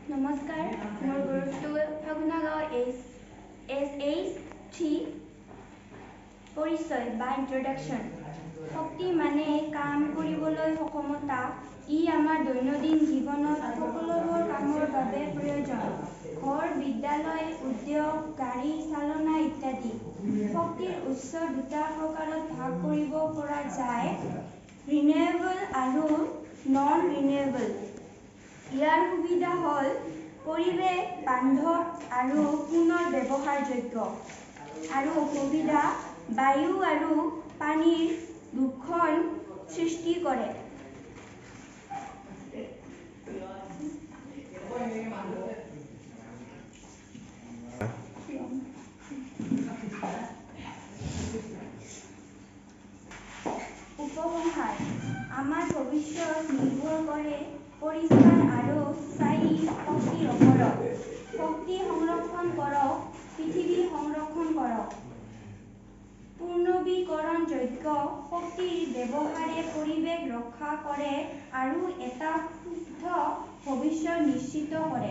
নমস্কাৰ, মোৰ গুৰুত্ব ফাগুনাগাঁও SH3 পৰিচয় বা ইন্ট্ৰডাকশ্যন। শক্তি মানে কাম কৰিবলৈ সক্ষমতা। ই আমাৰ দৈনন্দিন জীৱনত সকলোবোৰ কামৰ বাবে প্ৰয়োজন। ঘৰ, বিদ্যালয়, উদ্যোগ, গাড়ী চালনা ইত্যাদি। শক্তিৰ উৎস দুটা প্ৰকাৰত ভাগ কৰিব পৰা যায়: ৰিনিউৱেবল আৰু নন ৰিনিউৱেবল। ইয়াৰ সুবিধা হ'ল পৰিৱেশ বান্ধৱ আৰু পুনৰ ব্যৱহাৰযোগ্য, আৰু অসুবিধা বায়ু আৰু পানীৰ দূষণ সৃষ্টি কৰে। উপসংহাৰ: আমাৰ ভৱিষ্যত নিৰ্ভৰ কৰে পৰিষ্কাৰ আৰু স্থায়ী শক্তিৰ ওপৰত। শক্তি সংৰক্ষণ কৰক, পৃথিৱী সংৰক্ষণ কৰক। পুনৰ্নবীকৰণযোগ্য শক্তিৰ ব্যৱহাৰে পৰিৱেশ ৰক্ষা কৰে আৰু এটা শুদ্ধ ভৱিষ্যত নিশ্চিত কৰে।